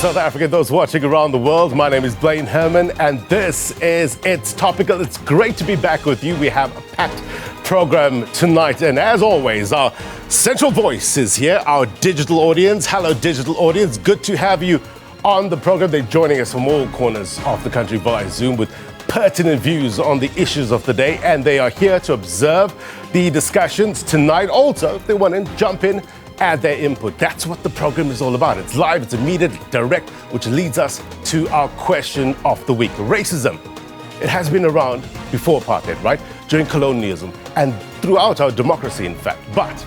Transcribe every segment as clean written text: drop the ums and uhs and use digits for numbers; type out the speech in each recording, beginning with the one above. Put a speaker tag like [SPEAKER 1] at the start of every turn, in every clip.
[SPEAKER 1] South Africa, those watching around the world. My name is Blain Hermain, and this is It's Topical. It's great to be back with you. We have a packed program tonight, and as always, our central voice is here, our digital audience. Hello, digital audience. Good to have you on the program. They're joining us from all corners of the country via Zoom with pertinent views on the issues of the day, and they are here to observe the discussions tonight. Also, if they want to jump in, add their input. That's what the program is all about. It's live, it's immediate, direct, which leads us to our question of the week. Racism. It has been around before apartheid, right? During colonialism and throughout our democracy, in fact. But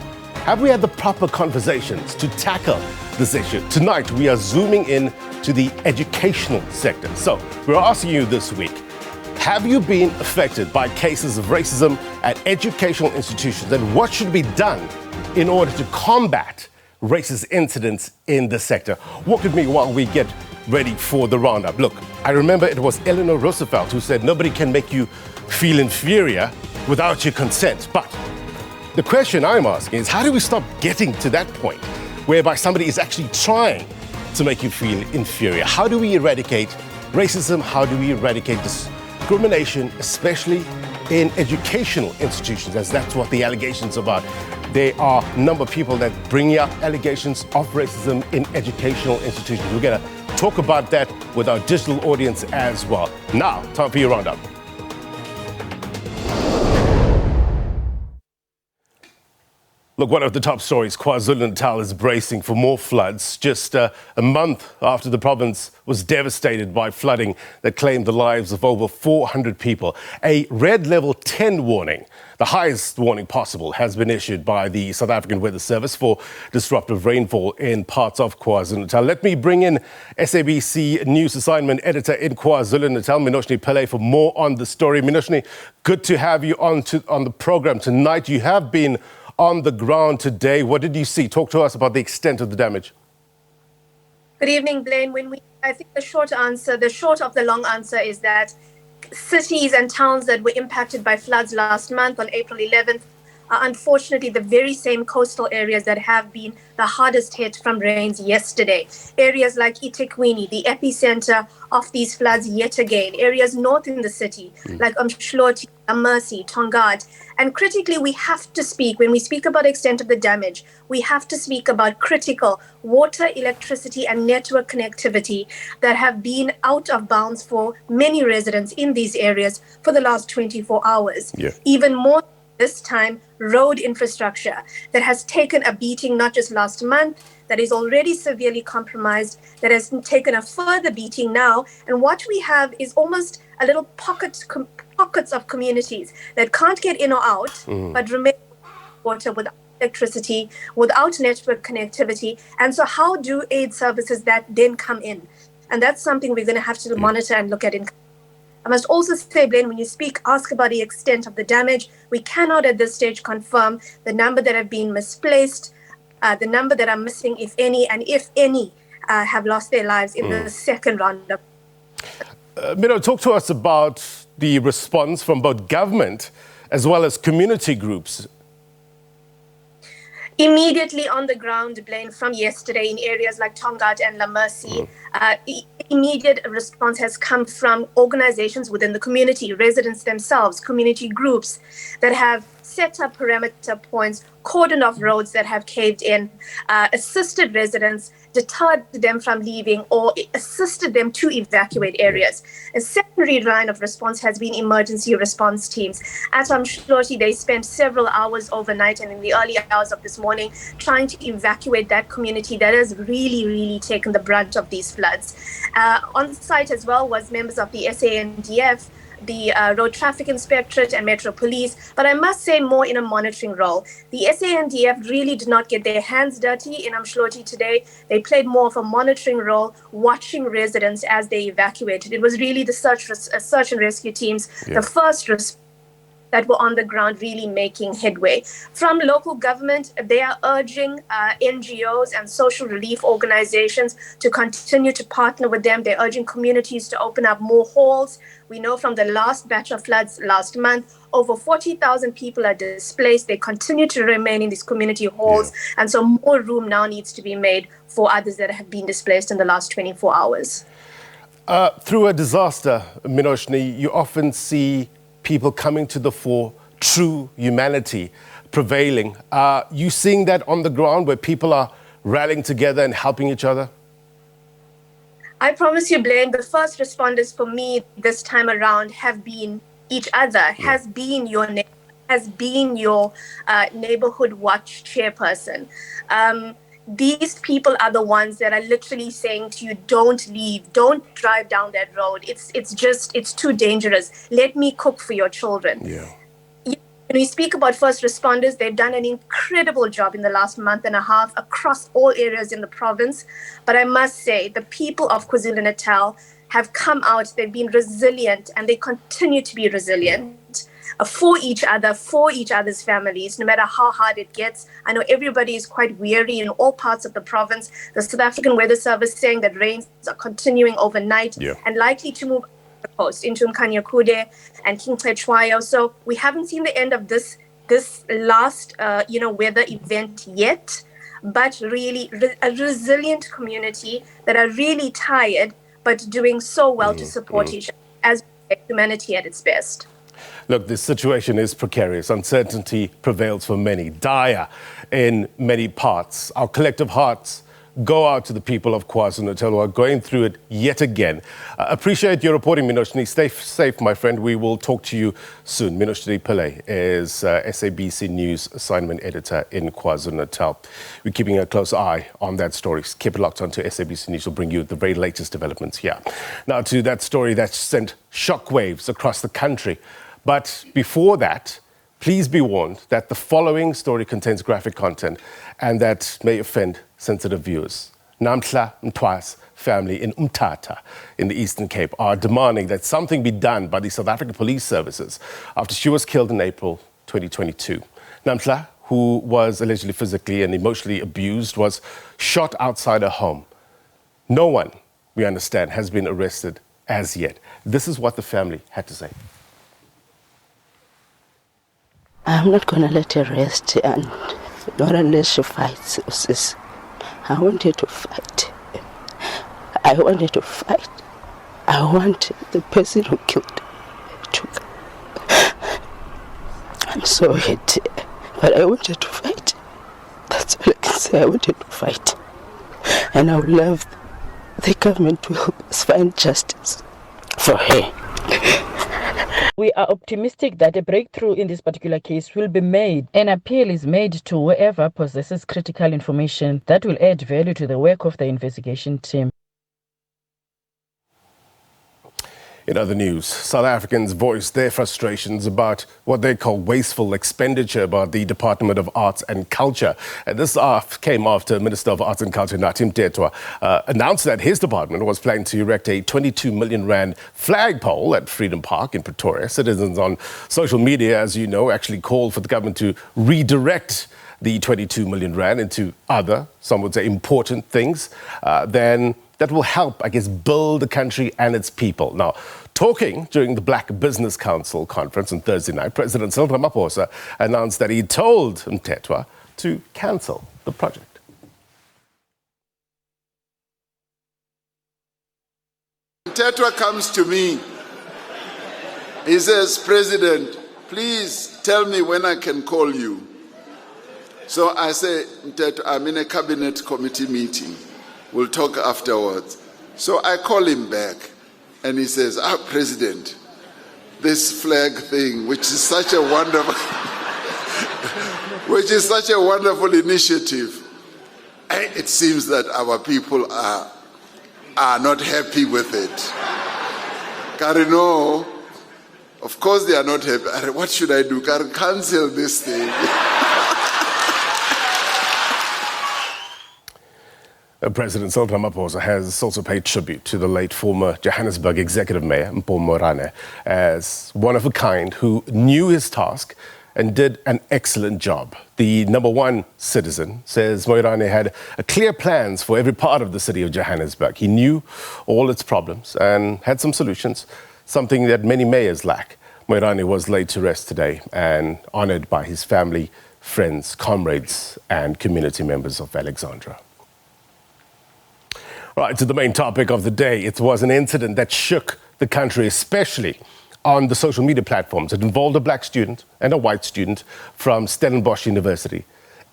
[SPEAKER 1] have we had the proper conversations to tackle this issue? Tonight, we are zooming in to the educational sector. So we're asking you this week, have you been affected by cases of racism at educational institutions, and what should be done in order to combat racist incidents in the sector? Walk with me while we get ready for the roundup. Look, I remember it was Eleanor Roosevelt who said nobody can make you feel inferior without your consent. But the question I'm asking is, how do we stop getting to that point whereby somebody is actually trying to make you feel inferior? How do we eradicate racism? How do we eradicate discrimination, especially in educational institutions, as that's what the allegations are about? There are a number of people that bring up allegations of racism in educational institutions. We're going to talk about that with our digital audience as well. Now, time for your roundup. Look, one of the top stories, KwaZulu-Natal is bracing for more floods just a month after the province was devastated by flooding that claimed the lives of over 400 people. A red level 10 warning, the highest warning possible, has been issued by the South African Weather Service for disruptive rainfall in parts of KwaZulu-Natal. Let me bring in SABC News Assignment Editor in KwaZulu-Natal, Minoshni Pillay, for more on the story. Minoshni, good to have you on the program tonight. You have been on the ground today. What did you see? Talk to us about the extent of the damage.
[SPEAKER 2] Good evening, Blain. I think the short of the long answer is that cities and towns that were impacted by floods last month on April 11th are unfortunately the very same coastal areas that have been the hardest hit from rains yesterday. Areas like eThekwini, the epicenter of these floods yet again. Areas north in the city, like Umhloti, Mercy, Tongad. And critically, we have to speak, when we speak about extent of the damage, we have to speak about critical water, electricity, and network connectivity that have been out of bounds for many residents in these areas for the last 24 hours. Yeah. Even more this time, road infrastructure that has taken a beating not just last month, that is already severely compromised, that has taken a further beating now. And what we have is almost a little pockets of communities that can't get in or out, but remain water without electricity, without network connectivity. And so how do aid services that then come in? And that's something we're going to have to monitor and look at in. I must also say, Blain, when you ask about the extent of the damage, we cannot at this stage confirm the number that have been misplaced, the number that are missing, if any, and if any have lost their lives in the second round.
[SPEAKER 1] Talk to us about the response from both government as well as community groups.
[SPEAKER 2] Immediately on the ground, Blain, from yesterday in areas like Tongat and La Mercy, immediate response has come from organizations within the community, residents themselves, community groups that have set up perimeter points, cordoned off roads that have caved in, assisted residents, deterred them from leaving, or assisted them to evacuate areas. A secondary line of response has been emergency response teams. At Umhloti, they spent several hours overnight and in the early hours of this morning trying to evacuate that community that has really, really taken the brunt of these floods. On site as well was members of the SANDF, the Road Traffic Inspectorate and Metro Police, but I must say more in a monitoring role. The SANDF really did not get their hands dirty in Umhloti today. They played more of a monitoring role, watching residents as they evacuated. It was really the search and rescue teams, the first response that were on the ground really making headway. From local government, they are urging NGOs and social relief organizations to continue to partner with them. They're urging communities to open up more halls. We know from the last batch of floods last month, over 40,000 people are displaced. They continue to remain in these community halls. Yeah. And so more room now needs to be made for others that have been displaced in the last 24 hours.
[SPEAKER 1] Through a disaster, Minoshni, you often see people coming to the fore, true humanity prevailing. Are you seeing that on the ground where people are rallying together and helping each other?
[SPEAKER 2] I promise you, Blain, the first responders for me this time around have been each other, has been your neighbor, has been your neighborhood watch chairperson. These people are the ones that are literally saying to you, don't leave, don't drive down that road. It's too dangerous. Let me cook for your children.
[SPEAKER 1] Yeah.
[SPEAKER 2] When we speak about first responders, they've done an incredible job in the last month and a half across all areas in the province. But I must say, the people of KwaZulu-Natal have come out, they've been resilient, and they continue to be resilient for each other, for each other's families, no matter how hard it gets. I know everybody is quite weary in all parts of the province. The South African Weather Service saying that rains are continuing overnight and likely to move the coast into Mkanyakude and King Cetshwayo. So we haven't seen the end of this last weather event yet, but really a resilient community that are really tired but doing so well to support each other as humanity at its best.
[SPEAKER 1] Look, this situation is precarious. Uncertainty prevails for many, dire in many parts. Our collective hearts go out to the people of KwaZulu-Natal who are going through it yet again. Appreciate your reporting, Minoshni. Stay safe, my friend. We will talk to you soon. Minoshni Pillay is SABC News assignment editor in KwaZulu-Natal. We're keeping a close eye on that story. Keep it locked onto SABC News. We'll bring you the very latest developments here. Now to that story that sent shockwaves across the country. But before that, please be warned that the following story contains graphic content and that may offend sensitive viewers. Namhla Mtwa's family in Umtata in the Eastern Cape are demanding that something be done by the South African Police Services after she was killed in April 2022. Namhla, who was allegedly physically and emotionally abused, was shot outside her home. No one, we understand, has been arrested as yet. This is what the family had to say.
[SPEAKER 3] I'm not going to let her rest, and not unless she fights, sis. I want her to fight. I want her to fight. I want the person who killed her to come. I'm sorry, but I want her to fight. That's all I can say. I want her to fight. And I would love the government to help us find justice for her.
[SPEAKER 4] We are optimistic that a breakthrough in this particular case will be made. An appeal is made to whoever possesses critical information that will add value to the work of the investigation team.
[SPEAKER 1] In other news, South Africans voiced their frustrations about what they call wasteful expenditure by the Department of Arts and Culture. And this came after Minister of Arts and Culture, Nathi Mthethwa, announced that his department was planning to erect a 22 million rand flagpole at Freedom Park in Pretoria. Citizens on social media, as you know, actually called for the government to redirect the 22 million rand into other, some would say important things, then that will help, I guess, build the country and its people. Now, talking during the Black Business Council conference on Thursday night, President Cyril Ramaphosa announced that he told Mthethwa to cancel the project.
[SPEAKER 5] Mthethwa comes to me. He says, President, please tell me when I can call you. So I say, Mthethwa, I'm in a cabinet committee meeting. We'll talk afterwards. So I call him back and he says, President, this flag thing, which is such a wonderful initiative, it seems that our people are not happy with it. Karino, of course they are not happy. What should I do? Cancel this thing.
[SPEAKER 1] President Cyril Ramaphosa has also paid tribute to the late former Johannesburg Executive Mayor, Moirane, as one of a kind who knew his task and did an excellent job. The #1 citizen says Moirane had clear plans for every part of the city of Johannesburg. He knew all its problems and had some solutions, something that many mayors lack. Moirane was laid to rest today and honoured by his family, friends, comrades and community members of Alexandra. Right, to the main topic of the day. It was an incident that shook the country, especially on the social media platforms. It involved a black student and a white student from Stellenbosch University.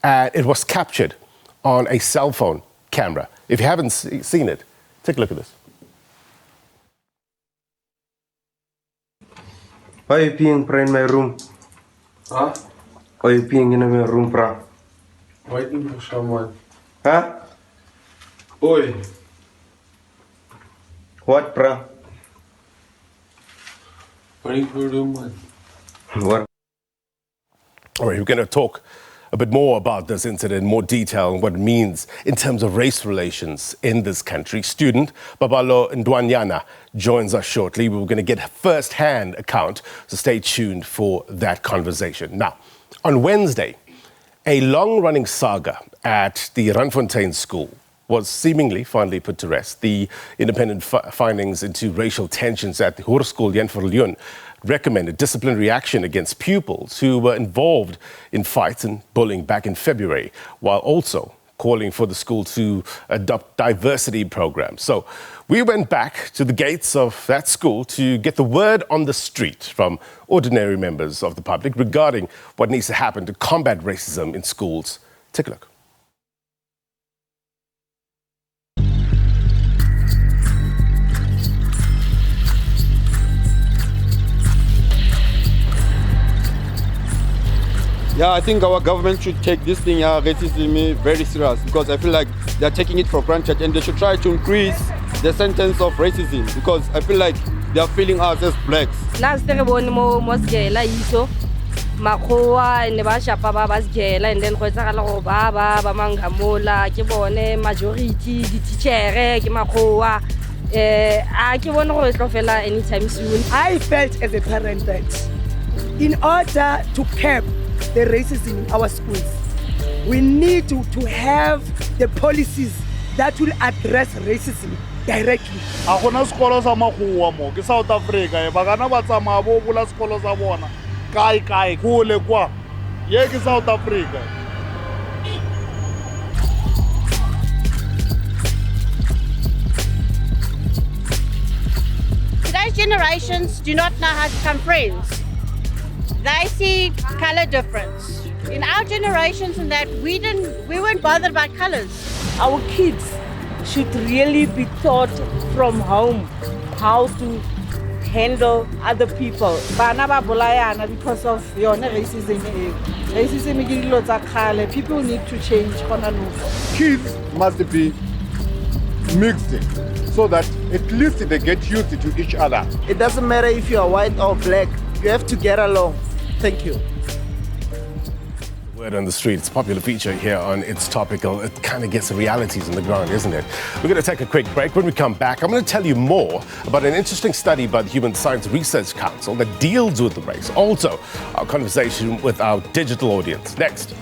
[SPEAKER 1] And it was captured on a cell phone camera. If you haven't seen it, take a look at this.
[SPEAKER 6] Why are you peeing in my room?
[SPEAKER 7] Huh?
[SPEAKER 6] Why are you peeing in my room, bra?
[SPEAKER 7] Waiting for someone.
[SPEAKER 6] Huh?
[SPEAKER 7] Oi.
[SPEAKER 6] What, bra?
[SPEAKER 7] Waiting for room, man.
[SPEAKER 6] What?
[SPEAKER 1] All right, we're going to talk a bit more about this incident in more detail and what it means in terms of race relations in this country. Student Babalo Ndwanyana joins us shortly. We're going to get a first-hand account, so stay tuned for that conversation. Now, on Wednesday, a long-running saga at the Randfontein School was seemingly finally put to rest. The independent findings into racial tensions at the Hoërskool Jan Verleuven recommended disciplinary action against pupils who were involved in fights and bullying back in February, while also calling for the school to adopt diversity programs. So we went back to the gates of that school to get the word on the street from ordinary members of the public regarding what needs to happen to combat racism in schools. Take a look.
[SPEAKER 8] Yeah, I think our government should take this thing, racism, very serious, because I feel like they're taking it for granted and they should try to increase the sentence of racism, because I feel like they're feeling us as blacks.
[SPEAKER 9] Last time we mosgela iso makhoa ne ba shapa ba basgela and then go tsagala go ba mangamola ke bone majority di teacher ke makhoa a ke bone go tlofela anytime soon.
[SPEAKER 10] I felt as a parent that in order to curb the racism in our schools, we need to have the policies that will address racism directly.
[SPEAKER 11] A gona sekolo sa makgowa mo ke South Africa ba kana ba tsamaya bo bula sekolo sa bona kai kule kwa ye ke South Africa.
[SPEAKER 12] Today's generations do not know how to become friends. They see color difference. In our generations and that we weren't bothered about colors.
[SPEAKER 10] Our kids should really be taught from home how to handle other people. Bana ba bolayana because of racism. Racism ke dilo tsa khale. People need to change.
[SPEAKER 11] Kids must be mixed so that at least they get used to each other.
[SPEAKER 13] It doesn't matter if you are white or black. You have to get along. Thank you.
[SPEAKER 1] Word on the street, it's a popular feature here on It's Topical. It kind of gets the realities on the ground, isn't it? We're going to take a quick break. When we come back, I'm going to tell you more about an interesting study by the Human Science Research Council that deals with the race. Also, our conversation with our digital audience. Next.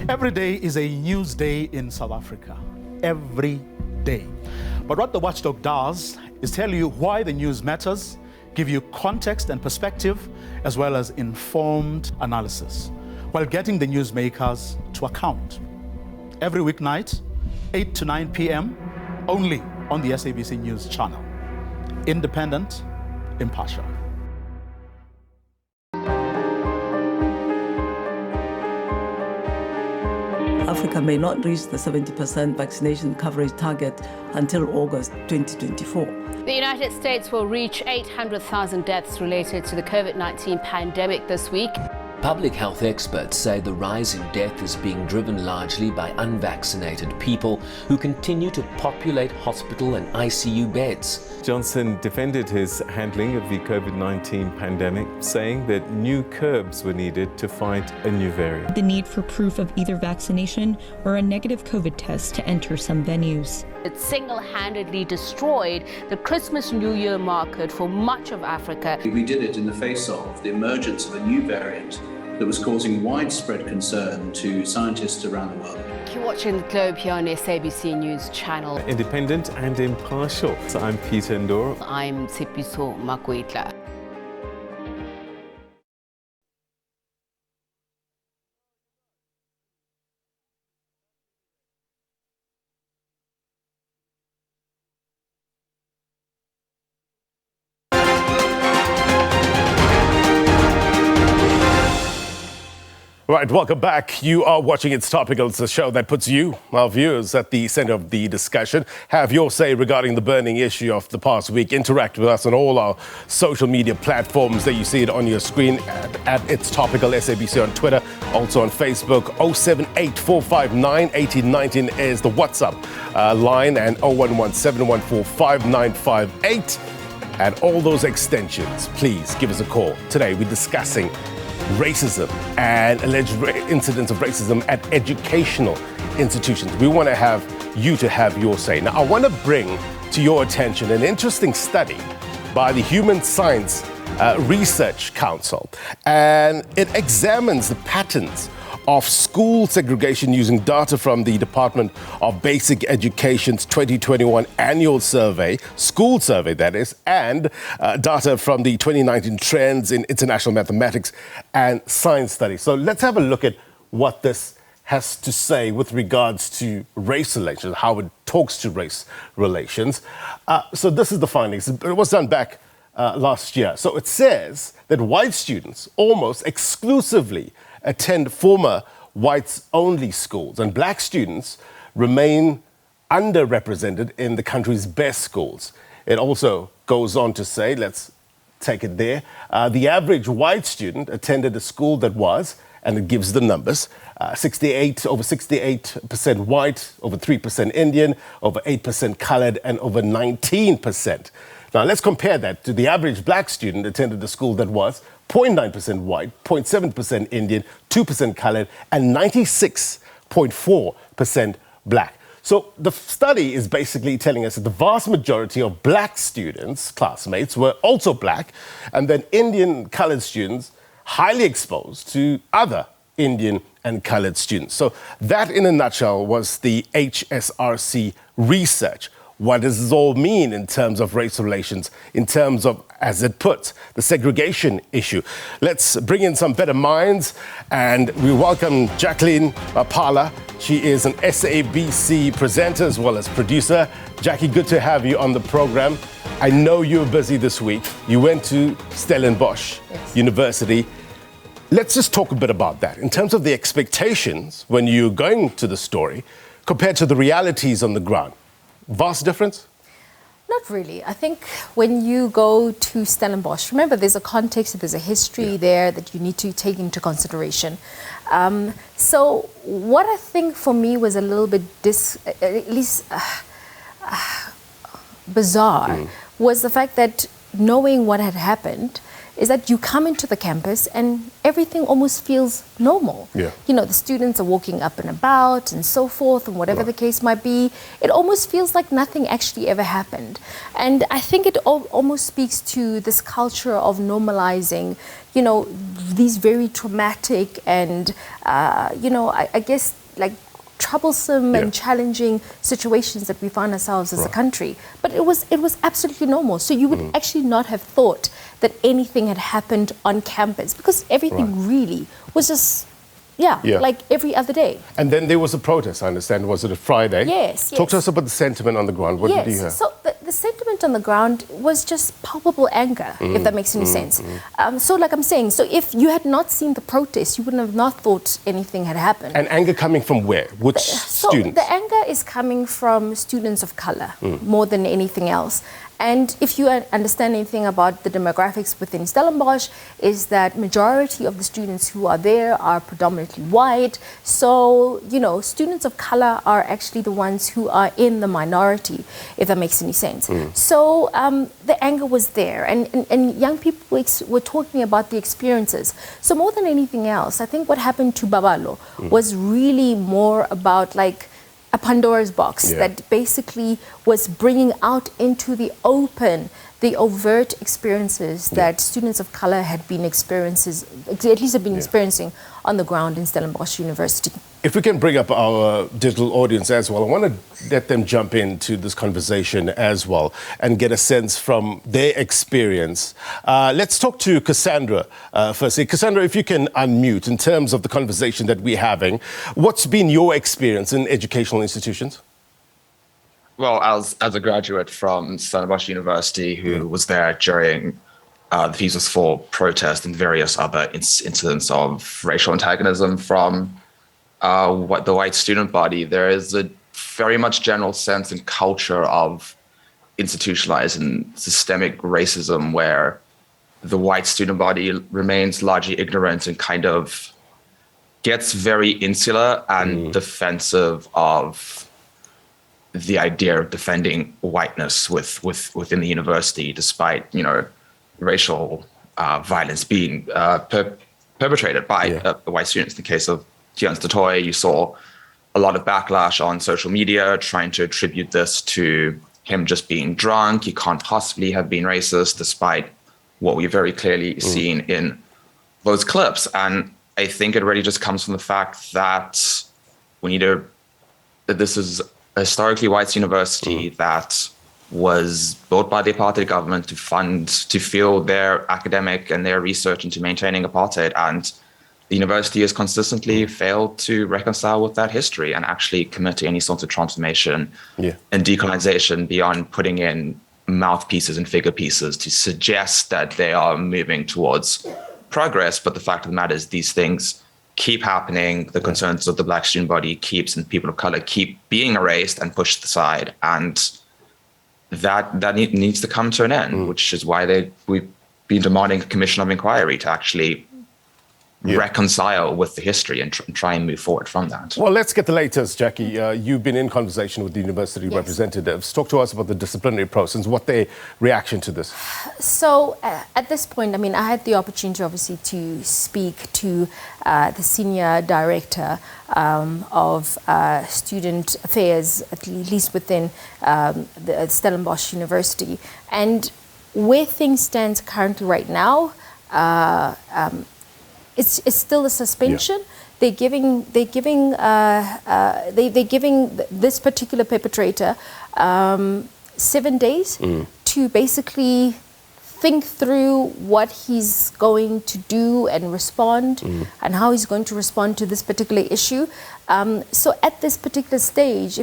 [SPEAKER 14] Every day is a news day in South Africa. Every day. But what the Watchdog does is tell you why the news matters, give you context and perspective, as well as informed analysis, while getting the newsmakers to account. Every weeknight, 8 to 9 p.m., only on the SABC News channel. Independent, impartial.
[SPEAKER 15] Africa may not reach the 70% vaccination coverage target until August 2024.
[SPEAKER 16] The United States will reach 800,000 deaths related to the COVID-19 pandemic this week. Public health experts say the rise in death is being driven largely by unvaccinated people who continue to populate hospital and ICU beds.
[SPEAKER 17] Johnson defended his handling of the COVID-19 pandemic, saying that new curbs were needed to fight a new variant.
[SPEAKER 18] The need for proof of either vaccination or a negative COVID test to enter some venues.
[SPEAKER 19] It single-handedly destroyed the Christmas-New Year market for much of Africa.
[SPEAKER 20] We did it in the face of the emergence of a new variant that was causing widespread concern to scientists around the world.
[SPEAKER 19] You're watching The Globe here on SABC News Channel.
[SPEAKER 17] Independent and impartial. So I'm Peter Ndoro.
[SPEAKER 19] I'm Tshepiso Makwetla.
[SPEAKER 1] Right, welcome back. You are watching It's Topical. It's a show that puts you, our viewers, at the center of the discussion. Have your say regarding the burning issue of the past week. Interact with us on all our social media platforms. There you see it on your screen at It's Topical, SABC on Twitter, also on Facebook. 078-459-1819 is the WhatsApp line, and 011-714-5958. And all those extensions, please give us a call. Today we're discussing racism and alleged incidents of racism at educational institutions. We want to have you to have your say. Now, I want to bring to your attention an interesting study by the Human Science Research Council, and it examines the patterns of school segregation using data from the Department of Basic Education's 2021 annual survey, school survey that is, and data from the 2019 trends in international mathematics and science studies. So let's have a look at what this has to say with regards to race relations, how it talks to race relations. So this is the findings. It was done back last year. So it says that white students almost exclusively attend former whites-only schools, and black students remain underrepresented in the country's best schools. It also goes on to say, let's take it there, the average white student attended a school that was, and it gives the numbers, over 68% white, over 3% Indian, over 8% colored, and over 19%. Now, let's compare that to the average black student attended a school that was 0.9% white, 0.7% Indian, 2% colored, and 96.4% black. So the study is basically telling us that the vast majority of black students, classmates, were also black, and then Indian colored students highly exposed to other Indian and colored students. So that, in a nutshell, was the HSRC research. What does this all mean in terms of race relations, in terms of, as it puts, the segregation issue? Let's bring in some better minds, and we welcome Jacqueline Maphala. She is an SABC presenter as well as producer. Jackie, good to have you on the program. I know you were busy this week. You went to Stellenbosch University. Let's just talk a bit about that. In terms of the expectations when you're going to the story compared to the realities on the ground. Vast difference?
[SPEAKER 21] Not really. I think when you go to Stellenbosch, remember there's a context, there's a history there that you need to take into consideration. So what I think for me was a little bit bizarre was the fact that knowing what had happened is that you come into the campus and everything almost feels normal.
[SPEAKER 1] Yeah.
[SPEAKER 21] You know, the students are walking up and about and so forth, and whatever the case might be, it almost feels like nothing actually ever happened. And I think it almost speaks to this culture of normalizing, you know, these very traumatic and, you know, I guess like troublesome and challenging situations that we find ourselves as a country. But it was absolutely normal. So you would actually not have thought that anything had happened on campus because everything really was just, like every other day.
[SPEAKER 1] And then there was a protest, I understand. Was it a Friday?
[SPEAKER 21] Yes.
[SPEAKER 1] Talk to us about the sentiment on the ground. What did you hear?
[SPEAKER 21] So the sentiment on the ground was just palpable anger, if that makes any sense. So like I'm saying, so if you had not seen the protest, you wouldn't have not thought anything had happened.
[SPEAKER 1] And anger coming from where? Which students?
[SPEAKER 21] So the anger is coming from students of color more than anything else. And if you understand anything about the demographics within Stellenbosch, is that majority of the students who are there are predominantly white. So, you know, students of color are actually the ones who are in the minority, if that makes any sense. So the anger was there, and young people were talking about the experiences. So more than anything else, I think what happened to Babalo was really more about like a Pandora's box that basically was bringing out into the open the overt experiences that students of color had been experiencing on the ground in Stellenbosch University.
[SPEAKER 1] If we can bring up our digital audience as well, I want to let them jump into this conversation as well and get a sense from their experience. Let's talk to Cassandra firstly. Cassandra, if you can unmute in terms of the conversation that we're having, what's been your experience in educational institutions?
[SPEAKER 2] Well, as a graduate from Stellenbosch University who was there during the Fees for protest and various other incidents of racial antagonism from the white student body, there is a very much general sense and culture of institutionalized and systemic racism where the white student body remains largely ignorant and kind of gets very insular and defensive of the idea of defending whiteness within the university, despite, you know, racial violence being perpetrated by white students. In the case of Tians Tatoy, you saw a lot of backlash on social media trying to attribute this to him just being drunk. He can't possibly have been racist, despite what we've very clearly seen in those clips. And I think it really just comes from the fact that that this is a historically white university that was built by the apartheid government to fuel their academic and their research into maintaining apartheid. And the university has consistently failed to reconcile with that history and actually commit to any sort of transformation and decolonization beyond putting in mouthpieces and figure pieces to suggest that they are moving towards progress. But the fact of the matter is these things keep happening. The concerns of the Black student body and people of color keep being erased and pushed aside. And that needs to come to an end, which is why we've been demanding a commission of inquiry to actually reconcile with the history and try and move forward from that.
[SPEAKER 1] Well, let's get the latest, Jackie. You've been in conversation with the university representatives. Talk to us about the disciplinary process, what their reaction to this.
[SPEAKER 21] So at this point, I mean, I had the opportunity, obviously, to speak to the senior director of student affairs, at least within the Stellenbosch University. And where things stand currently right now, it's still a suspension. They're giving this particular perpetrator 7 days to basically think through what he's going to do and respond and how he's going to respond to this particular issue. So at this particular stage,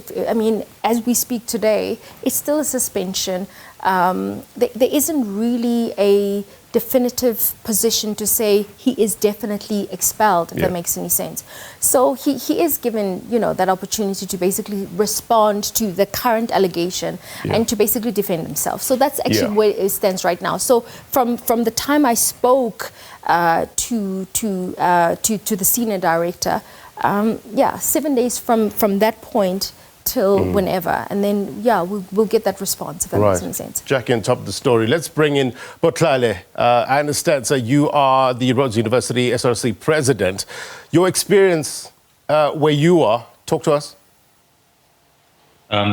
[SPEAKER 21] as we speak today, it's still a suspension. There isn't really a definitive position to say he is definitely expelled, if that makes any sense. So he is given, that opportunity to basically respond to the current allegation and to basically defend himself. So that's actually where it stands right now. So from the time I spoke to the senior director, 7 days from that point till whenever, and then we'll get that response, if that makes any sense.
[SPEAKER 1] Jackie, on top of the story, let's bring in Botlale. I understand, so you are the Rhodes University SRC president. Your experience where you are, talk to us.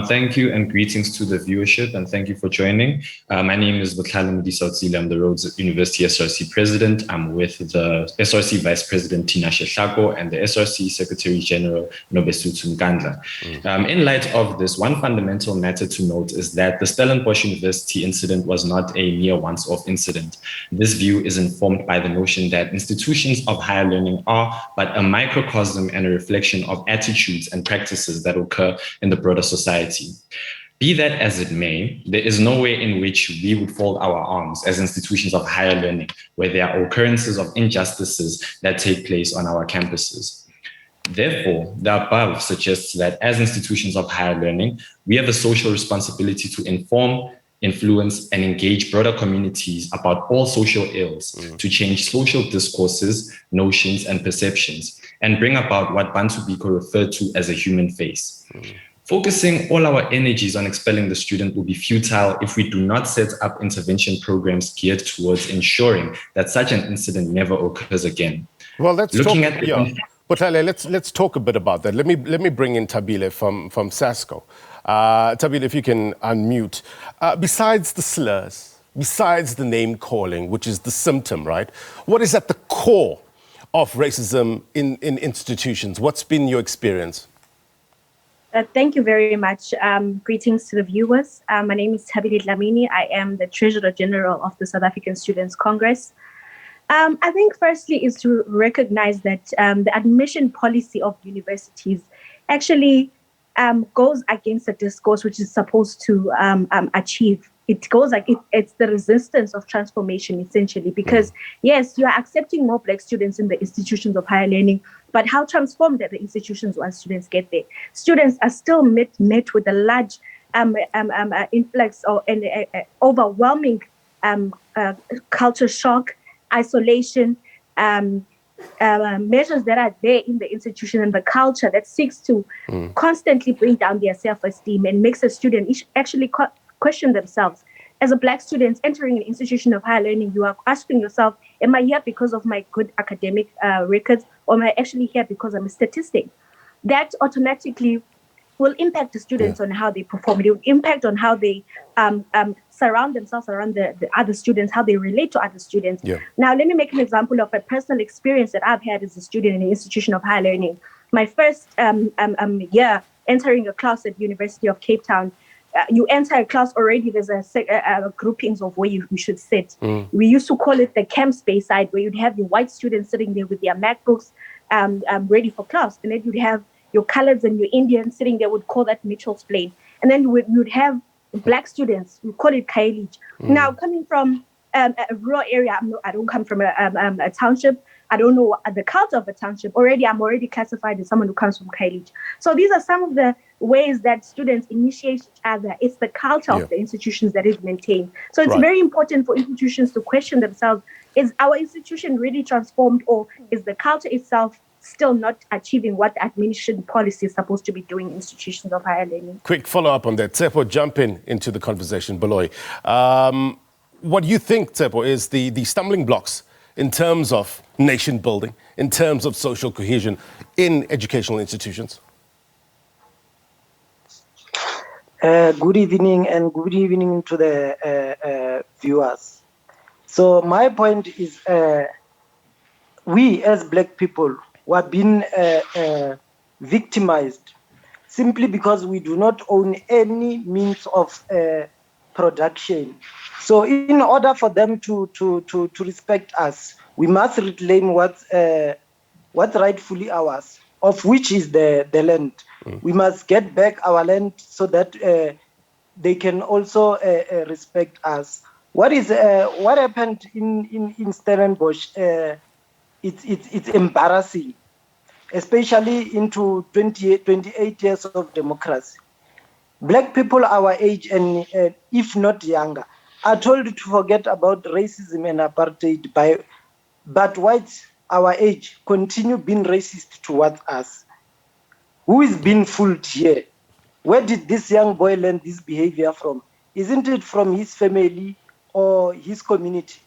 [SPEAKER 22] Thank you and greetings to the viewership, and thank you for joining. My name is Botlale Modisa-Otsile. I'm the Rhodes University SRC president. I'm with the SRC vice president Tina Shehlako and the SRC secretary general Nobesuthu Nkandla. In light of this, one fundamental matter to note is that the Stellenbosch University incident was not a mere once-off incident. This view is informed by the notion that institutions of higher learning are but a microcosm and a reflection of attitudes and practices that occur in the broader society. Be that as it may, there is no way in which we would fold our arms as institutions of higher learning where there are occurrences of injustices that take place on our campuses. Therefore, the above suggests that as institutions of higher learning, we have a social responsibility to inform, influence, and engage broader communities about all social ills to change social discourses, notions, and perceptions, and bring about what Bantu Biko referred to as a human face. Focusing all our energies on expelling the student will be futile if we do not set up intervention programs geared towards ensuring that such an incident never occurs again.
[SPEAKER 1] Well, let's talk a bit about that. Let me bring in Tabile from SASCO. Tabile, if you can unmute. Besides the slurs, besides the name calling, which is the symptom, right? What is at the core of racism in institutions? What's been your experience?
[SPEAKER 3] Thank you very much. Greetings to the viewers. My name is Tabile Dlamini. I am the Treasurer General of the South African Students' Congress. I think firstly is to recognize that the admission policy of universities actually goes against the discourse which is supposed to achieve. It goes like it's the resistance of transformation, essentially, because yes, you are accepting more Black students in the institutions of higher learning, but how transformed are the institutions once students get there? Students are still met with a large influx or an overwhelming culture shock, isolation, measures that are there in the institution and the culture that seeks to constantly bring down their self-esteem and makes a student actually question themselves. As a Black student entering an institution of higher learning, you are asking yourself, am I here because of my good academic records, or am I actually here because I'm a statistic? That automatically will impact the students on how they perform. It will impact on how they surround themselves around the other students, how they relate to other students. Now, let me make an example of a personal experience that I've had as a student in an institution of higher learning. My first year entering a class at University of Cape Town, you enter a class already, there's a groupings of where you should sit. We used to call it the camp space side, where you'd have the white students sitting there with their MacBooks ready for class. And then you'd have your coloreds and your Indians sitting there, would call that Mitchell's Plain. And then you'd have Black students, we call it Kailij. Now, coming from a rural area, I don't come from a township. I don't know the culture of a township. I'm already classified as someone who comes from Kailij. So these are some of the ways that students initiate each other. It's the culture of the institutions that is maintained. So it's very important for institutions to question themselves. Is our institution really transformed, or is the culture itself still not achieving what the administration policy is supposed to be doing in institutions of higher learning?
[SPEAKER 1] Quick follow-up on that. Tsepo, jump into the conversation. Baloy, what do you think, Tsepo, is the stumbling blocks in terms of nation building, in terms of social cohesion in educational institutions?
[SPEAKER 13] Good evening, and good evening to the viewers. So my point is, we as Black people were being victimized simply because we do not own any means of production. So in order for them to respect us, we must reclaim what's rightfully ours, of which is the land. We must get back our land so that they can also respect us. What happened in Stellenbosch? It's embarrassing, especially into 28 years of democracy. Black people our age, and if not younger, are told to forget about racism and apartheid, but whites our age continue being racist towards us. Who is being fooled here? Where did this young boy learn this behavior from? Isn't it from his family or his community?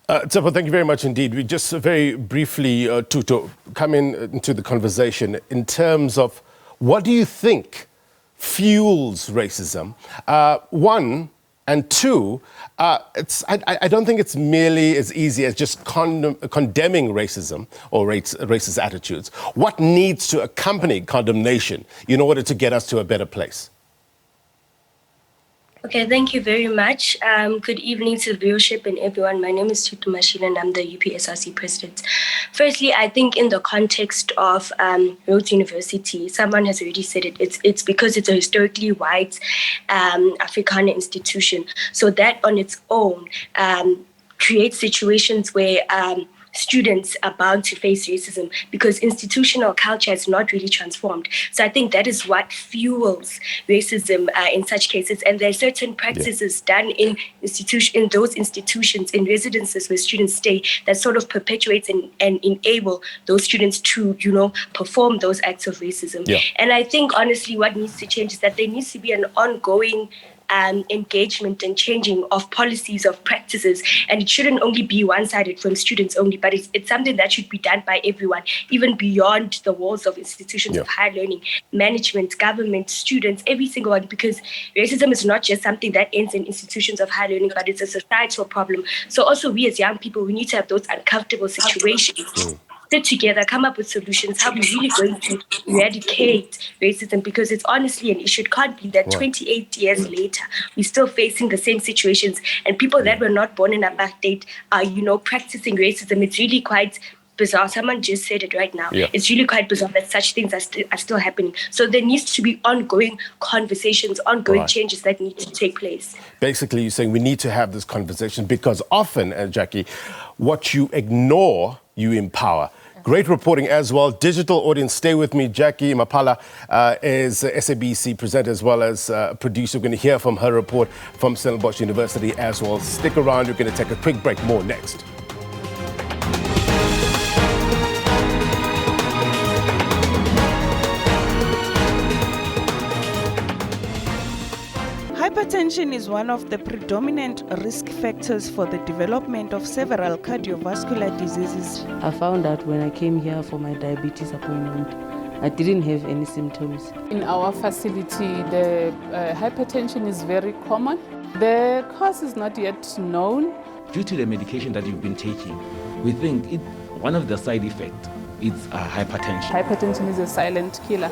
[SPEAKER 1] Tsepo, thank you very much indeed. We just very briefly to come into the conversation in terms of what do you think fuels racism? One, and two, I don't think it's merely as easy as just condemning racism or racist attitudes. What needs to accompany condemnation in order to get us to a better place?
[SPEAKER 4] Okay, thank you very much. Good evening to the viewership and everyone. My name is Tutu Mashila and I'm the UPSRC president. Firstly, I think in the context of Rhodes University, someone has already said it, it's because it's a historically white Afrikaner institution. So that on its own creates situations where students are bound to face racism because institutional culture has not really transformed. So I think that is what fuels racism in such cases. And there are certain practices done in those institutions, in residences where students stay, that sort of perpetuates and enable those students to, perform those acts of racism.
[SPEAKER 1] Yeah.
[SPEAKER 4] And I think, honestly, what needs to change is that there needs to be an ongoing engagement and changing of policies, of practices, and it shouldn't only be one-sided from students only, but it's something that should be done by everyone, even beyond the walls of institutions of higher learning, management, government, students, every single one, because racism is not just something that ends in institutions of higher learning, but it's a societal problem. So also we as young people, we need to have those uncomfortable situations. Sit together, come up with solutions, how we're really going to eradicate racism, because it's honestly an issue. It can't be that 28 years later, we're still facing the same situations, and people that were not born in apartheid are, practicing racism. It's really quite bizarre. Someone just said it right now.
[SPEAKER 1] Yeah.
[SPEAKER 4] It's really quite bizarre that such things are still happening. So there needs to be ongoing conversations, ongoing changes that need to take place.
[SPEAKER 1] Basically, you're saying we need to have this conversation because often, Jackie, what you ignore, you empower. Great reporting as well. Digital audience, stay with me. Jackie Maphala is a SABC presenter as well as a producer. We're going to hear from her report from Stellenbosch University as well. Stick around. We're going to take a quick break. More next.
[SPEAKER 10] Hypertension is one of the predominant risk factors for the development of several cardiovascular diseases.
[SPEAKER 5] I found out when I came here for my diabetes appointment, I didn't have any symptoms.
[SPEAKER 7] In our facility, the hypertension is very common. The cause is not yet known.
[SPEAKER 23] Due to the medication that you've been taking, we think one of the side effects is hypertension.
[SPEAKER 7] Hypertension is a silent killer.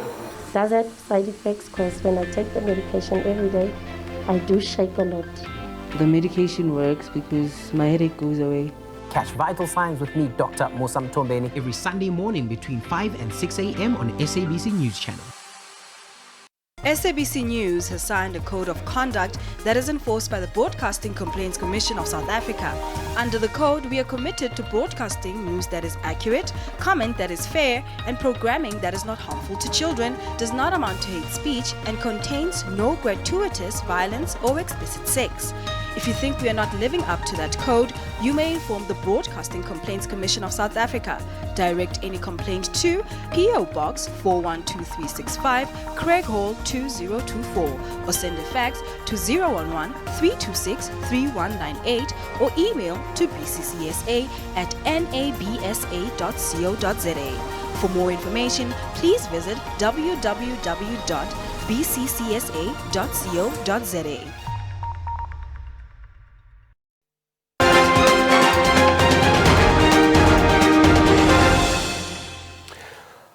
[SPEAKER 24] Does have side effects because when I take the medication every day, I do shake a lot.
[SPEAKER 5] The medication works because my headache goes away.
[SPEAKER 25] Catch Vital Signs with me, Dr. Mosam Tombeni, every Sunday morning between 5 and 6 a.m. on SABC News Channel.
[SPEAKER 26] SABC News has signed a code of conduct that is enforced by the Broadcasting Complaints Commission of South Africa. Under the code, we are committed to broadcasting news that is accurate, comment that is fair, and programming that is not harmful to children, does not amount to hate speech, and contains no gratuitous violence or explicit sex. If you think we are not living up to that code, you may inform the Broadcasting Complaints Commission of South Africa. Direct any complaint to P.O. Box 412365, Craig Hall 2024, or send a fax to 011-326-3198 or email to bccsa@nabsa.co.za. For more information, please visit www.bccsa.co.za.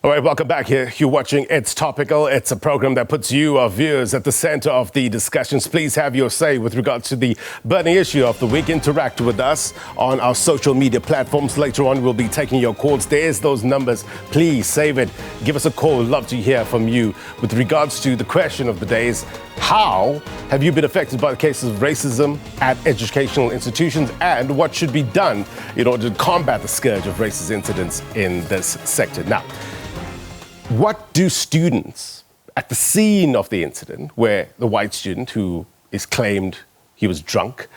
[SPEAKER 1] All right, welcome back here. You're watching It's Topical. It's a program that puts you, our viewers, at the center of the discussions. Please have your say with regards to the burning issue of the week. Interact with us on our social media platforms. Later on, we'll be taking your calls. There's those numbers. Please save it. Give us a call. Love to hear from you. With regards to the question of the day is, how have you been affected by the cases of racism at educational institutions, and what should be done in order to combat the scourge of racist incidents in this sector? Now, what do students at the scene of the incident, where the white student who is claimed he was drunk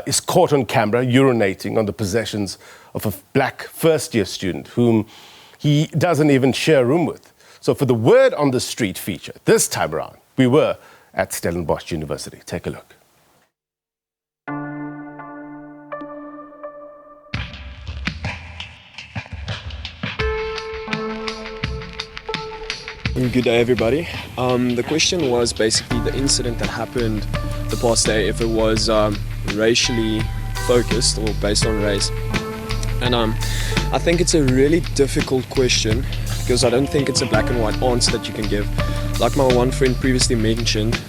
[SPEAKER 1] is caught on camera urinating on the possessions of a black first-year student whom he doesn't even share a room with? So for the Word on the Street feature, this time around, we were at Stellenbosch University. Take a look.
[SPEAKER 27] Good day, everybody. The question was basically the incident that happened the past day, if it was racially focused or based on race. And I think it's a really difficult question because I don't think it's a black and white answer that you can give. Like my one friend previously mentioned,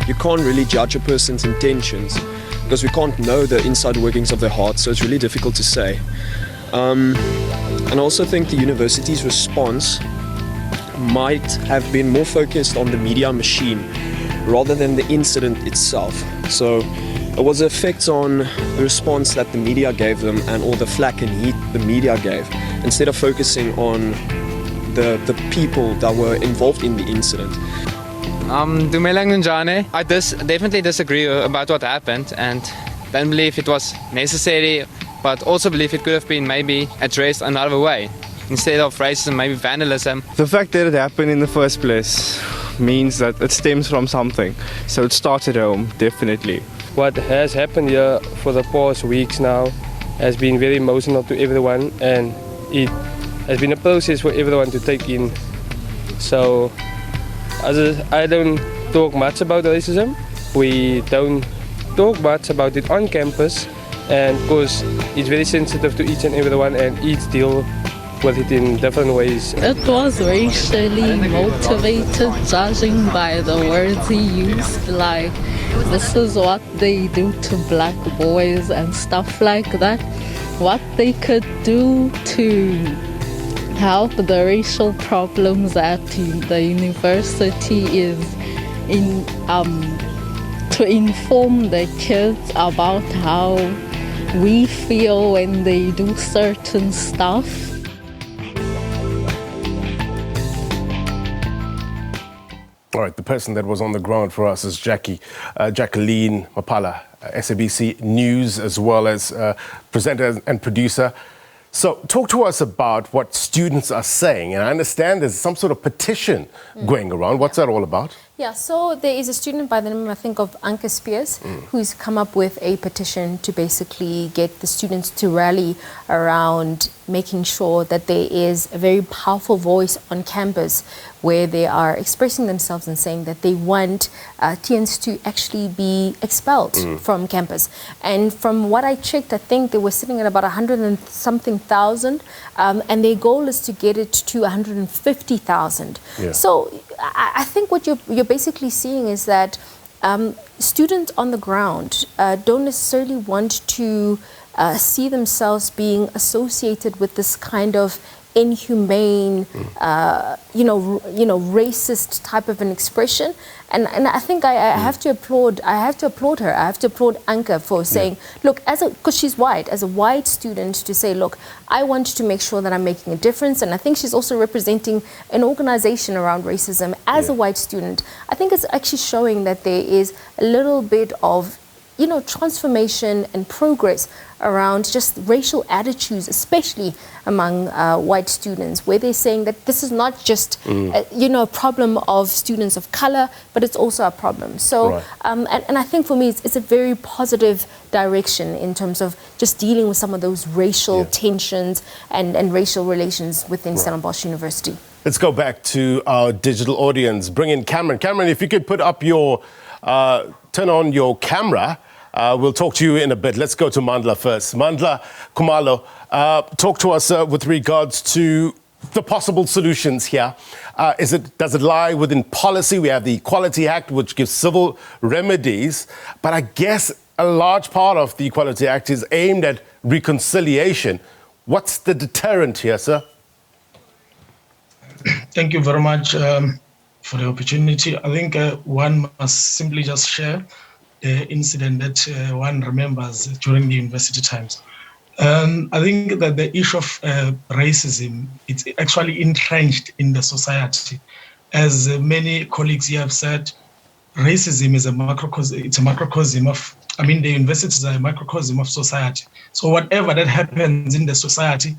[SPEAKER 27] you can't really judge a person's intentions because we can't know the inside workings of their heart, so it's really difficult to say. And I also think the university's response might have been more focused on the media machine rather than the incident itself. So it was the effects on the response that the media gave them and all the flack and heat the media gave, instead of focusing on the people that were involved in the incident.
[SPEAKER 6] Dumelang Njane. I definitely disagree about what happened and don't believe it was necessary, but also believe it could have been maybe addressed another way. Instead of racism, maybe vandalism.
[SPEAKER 8] The fact that it happened in the first place means that it stems from something. So it started at home, definitely.
[SPEAKER 9] What has happened here for the past weeks now has been very emotional to everyone, and it has been a process for everyone to take in. So I don't talk much about racism. We don't talk much about it on campus, and because it's very sensitive to each and everyone, and each deal with it in different ways.
[SPEAKER 11] It was racially motivated, judging by the words he used, like this is what they do to black boys and stuff like that. What they could do to help the racial problems at the university is to inform the kids about how we feel when they do certain stuff.
[SPEAKER 1] All right, the person that was on the ground for us is Jacqueline Maphala, SABC News, as well as presenter and producer. So talk to us about what students are saying. And I understand there's some sort of petition going around. What's that all about?
[SPEAKER 21] Yeah, so there is a student by the name, I think, of Anke Spears, who's come up with a petition to basically get the students to rally around making sure that there is a very powerful voice on campus where they are expressing themselves and saying that they want TNs to actually be expelled from campus. And from what I checked, I think they were sitting at about 100 and something thousand, and their goal is to get it to 150,000. Yeah. So I think what you're basically seeing is that students on the ground don't necessarily want to see themselves being associated with this kind of inhumane, racist type of an expression, and I think I have to applaud her. I have to applaud Anke for saying, look, because she's white, as a white student, to say, look, I want to make sure that I'm making a difference, and I think she's also representing an organization around racism as a white student. I think it's actually showing that there is a little bit of transformation and progress around just racial attitudes, especially among white students, where they're saying that this is not just a problem of students of color, but it's also a problem. So, and I think for me, it's a very positive direction in terms of just dealing with some of those racial tensions and racial relations within Stellenbosch University.
[SPEAKER 1] Let's go back to our digital audience. Bring in Cameron. Cameron, if you could put up your, turn on your camera. We'll talk to you in a bit. Let's go to Mandla first. Mandla Kumalo, talk to us with regards to the possible solutions here. Does it lie within policy? We have the Equality Act, which gives civil remedies, but I guess a large part of the Equality Act is aimed at reconciliation. What's the deterrent here, sir?
[SPEAKER 12] Thank you very much for the opportunity. I think one must simply just share the incident that one remembers during the university times. I think that the issue of racism, it's actually entrenched in the society. As many colleagues here have said, racism is a macrocosm of, the universities are a microcosm of society. So whatever that happens in the society,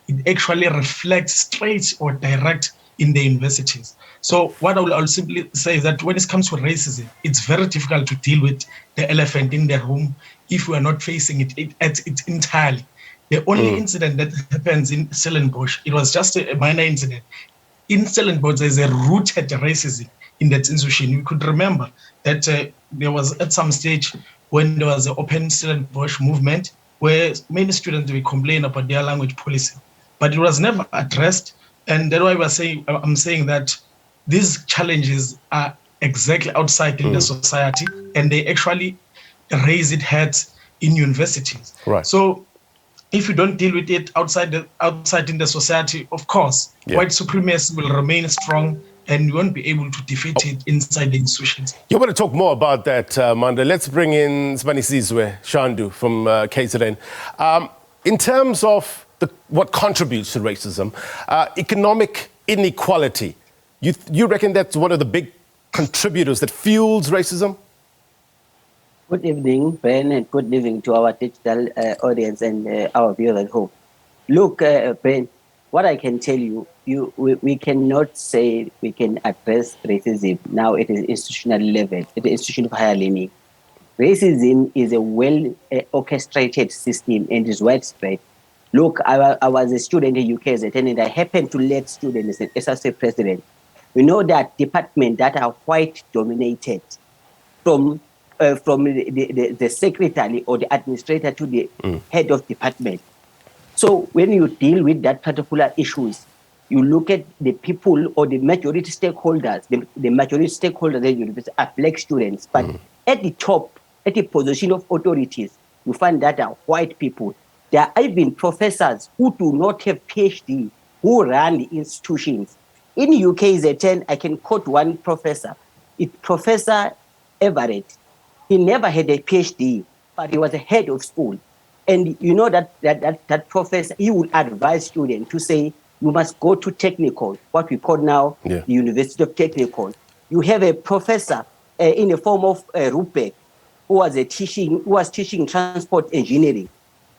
[SPEAKER 12] it actually reflects straight or direct in the universities. So what I'll simply say is that when it comes to racism, it's very difficult to deal with the elephant in the room if we are not facing it entirely. The only incident that happens in Stellenbosch, it was just a minor incident. In Stellenbosch, there's a rooted racism in that institution. You could remember that there was at some stage when there was the Open Stellenbosch movement where many students will complain about their language policy, but it was never addressed. And that's why I'm saying that these challenges are exactly outside in the society, and they actually raise its heads in universities. Right. So if you don't deal with it outside in the society, of course, white supremacy will remain strong and we won't be able to defeat it inside the institutions.
[SPEAKER 1] You want to talk more about that, Manda. Let's bring in Spanisizwe Shandu from KZN. In terms of what contributes to racism, economic inequality, you reckon that's one of the big contributors that fuels racism?
[SPEAKER 14] Good evening, Ben, and good evening to our digital audience and our viewers at home. Look, Ben, what I can tell you, we cannot say we can address racism now at an institutional level, at the institution of higher learning. Racism is a well-orchestrated system and is widespread. Look, I was a student in UK as a tenant. I happened to lead students as an SABC president. We know that departments that are white dominated, from the secretary or the administrator to the head of department. So when you deal with that particular issues, you look at the people or the majority stakeholders. The majority stakeholders at the university are black students, but at the top, at the position of authorities, you find that are white people. There are even professors who do not have PhD who run the institutions. In UK, I can quote one professor. It's Professor Everett. He never had a PhD, but he was a head of school. And you know that professor, he would advise students to say, you must go to technical, what we call now the University of Technical. You have a professor in the form of Rupert, who was teaching transport engineering.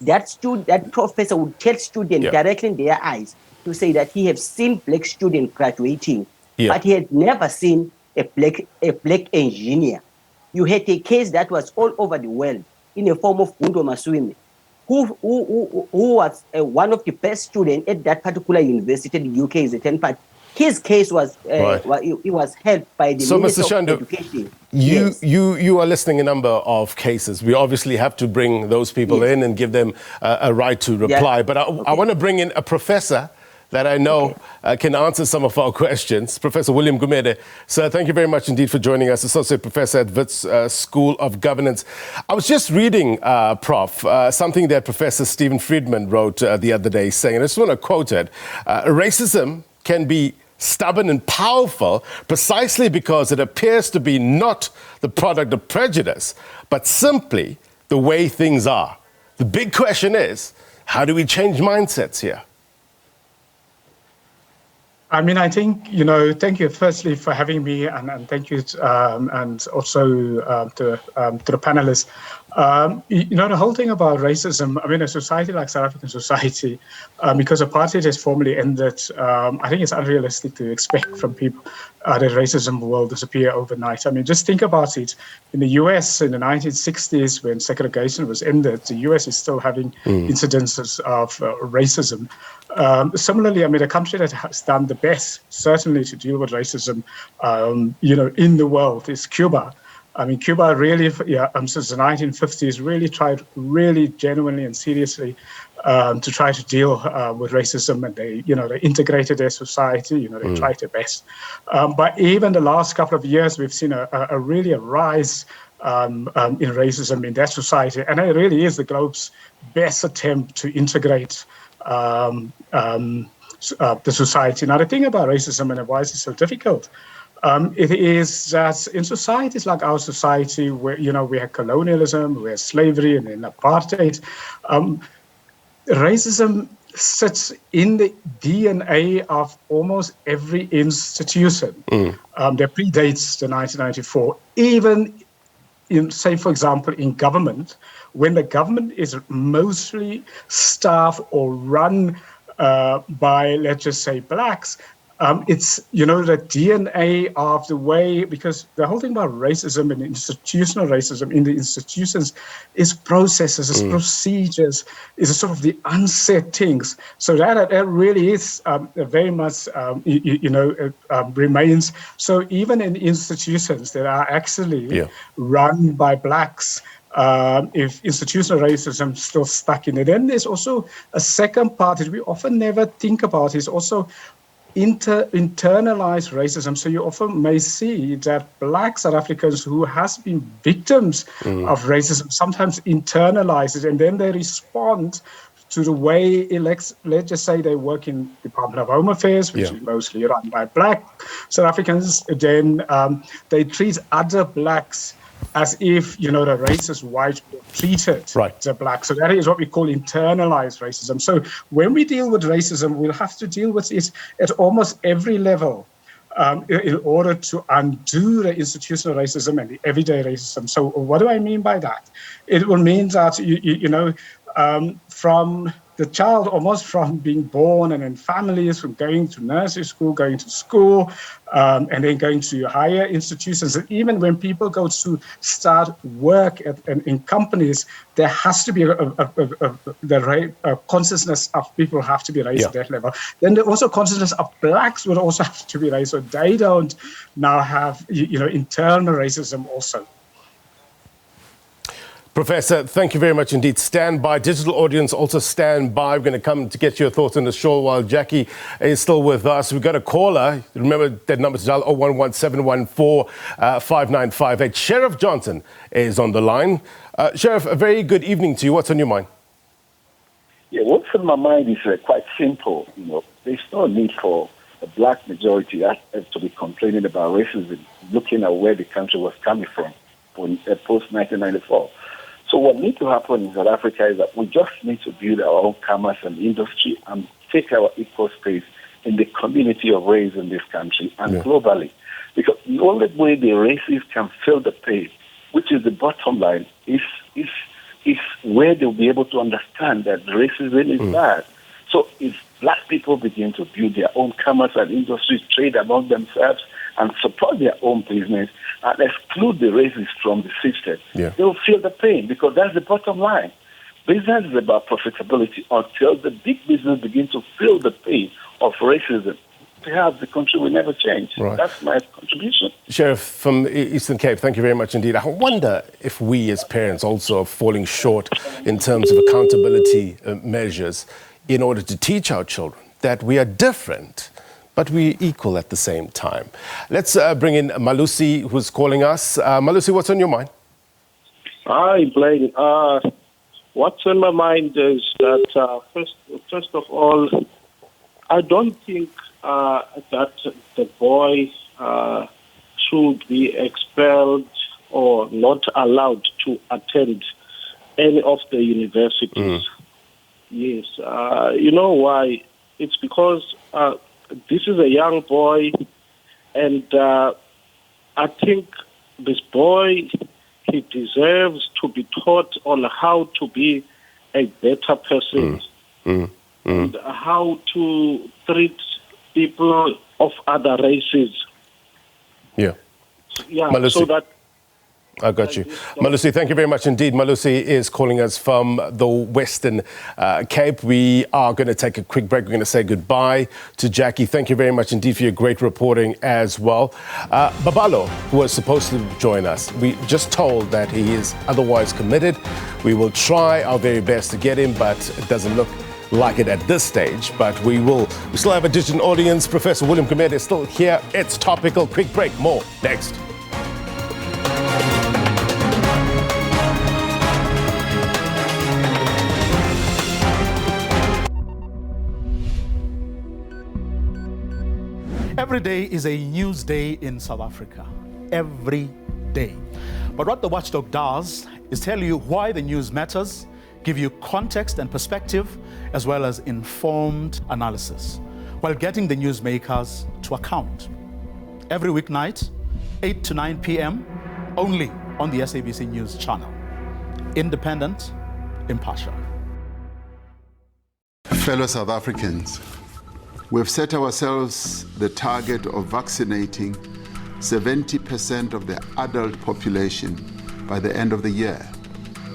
[SPEAKER 14] That professor would tell students directly in their eyes to say that he has seen black students graduating, but he had never seen a black engineer. You had a case that was all over the world in the form of Gundo Maswimi, who was one of the best students at that particular university in the UK. But his case was it was held by the Minister
[SPEAKER 1] Mr. Shandu,
[SPEAKER 14] of Education.
[SPEAKER 1] You are listing a number of cases. We obviously have to bring those people in and give them a right to reply. But I want to bring in a professor that I know can answer some of our questions. Professor William Gumede. Sir, thank you very much indeed for joining us, Associate Professor at Wits School of Governance. I was just reading, Prof, something that Professor Stephen Friedman wrote the other day, saying, and I just want to quote it, racism can be stubborn and powerful precisely because it appears to be not the product of prejudice, but simply the way things are. The big question is, how do we change mindsets here?
[SPEAKER 15] I mean, I think, thank you firstly for having me, and thank you, and also to the panelists. The whole thing about racism, I mean, a society like South African society, because apartheid has formally ended, I think it's unrealistic to expect from people that racism will disappear overnight. I mean, just think about it. In the US in the 1960s, when segregation was ended, the US is still having incidences of racism. Similarly, I mean, a country that has done the best, certainly, to deal with racism, in the world is Cuba. I mean, Cuba really, since the 1950s, really tried genuinely and seriously to try to deal with racism, and they integrated their society, they tried their best. But even the last couple of years, we've seen a rise in racism in that society, and it really is the globe's best attempt to integrate the society. Now, the thing about racism and why is it so difficult? It is that in societies like our society, where we have colonialism, we have slavery, and then apartheid, racism sits in the DNA of almost every institution that predates the 1994. Even in, say, for example, in government, when the government is mostly staffed or run by, let's just say, blacks, it's, the DNA of the way, because the whole thing about racism and institutional racism in the institutions is processes, is procedures, is sort of the unsaid things. So that really is very much, remains. So even in institutions that are actually run by blacks, if institutional racism is still stuck in it. Then there's also a second part that we often never think about, is also internalized racism. So you often may see that black South Africans who has been victims of racism sometimes internalize it, and then they respond to the way let's just say they work in Department of Home Affairs, which is mostly run by Black South Africans, then they treat other Blacks as if, the racist white treated the Black. So that is what we call internalized racism. So when we deal with racism, we'll have to deal with it at almost every level in order to undo the institutional racism and the everyday racism. So what do I mean by that? It will mean that, from the child, almost from being born and in families, from going to nursery school, going to school, and then going to higher institutions. And even when people go to start work in companies, there has to be the consciousness of people have to be raised at that level. Then the also consciousness of Blacks would also have to be raised, so they don't now have internal racism also.
[SPEAKER 1] Professor, thank you very much indeed. Stand by. Digital audience, also stand by. We're going to come to get your thoughts on the show while Jackie is still with us. We've got a caller. Remember that number to dial 011-714-5958. Sheriff Johnson is on the line. Sheriff, a very good evening to you. What's on your mind?
[SPEAKER 2] Yeah, what's on my mind is quite simple. There's no need for the Black majority to be complaining about racism, looking at where the country was coming from post-1994. So what needs to happen in South Africa is that we just need to build our own commerce and industry and take our equal space in the community of race in this country and globally. Because the only way the racists can feel the pain, which is the bottom line, is where they'll be able to understand that racism is bad. So if Black people begin to build their own commerce and industry, trade among themselves, and support their own business and exclude the racists from the system, they'll feel the pain, because that's the bottom line. Business is about profitability. Until the big business begin to feel the pain of racism, perhaps the country will never change.
[SPEAKER 1] Right.
[SPEAKER 2] That's my contribution.
[SPEAKER 1] Sheriff from Eastern Cape, thank you very much indeed. I wonder if we as parents also are falling short in terms of accountability measures in order to teach our children that we are different, but we're equal at the same time. Let's bring in Malusi, who's calling us. Malusi, what's on your mind?
[SPEAKER 16] Hi, Blain. What's on my mind is that, first of all, I don't think that the boy should be expelled or not allowed to attend any of the universities. Yes. You know why? It's because this is a young boy, and I think this boy, he deserves to be taught on how to be a better person and how to treat people of other races. Yeah,
[SPEAKER 1] Malusi.
[SPEAKER 16] so that
[SPEAKER 1] I got you. Malusi, thank you very much indeed. Malusi is calling us from the Western Cape. We are going to take a quick break. We're going to say goodbye to Jackie. Thank you very much indeed for your great reporting as well. Babalo, who was supposed to join us, we just told that he is otherwise committed. We will try our very best to get him, but it doesn't look like it at this stage. But we still have a digital audience. Professor William Gumede is still here. It's Topical. Quick break. More next.
[SPEAKER 17] Every day is a news day in South Africa. Every day. But what the Watchdog does is tell you why the news matters, give you context and perspective, as well as informed analysis, while getting the newsmakers to account. Every weeknight, 8 to 9 p.m., only on the SABC News channel. Independent, impartial.
[SPEAKER 18] Fellow South Africans, we've set ourselves the target of vaccinating 70% of the adult population by the end of the year,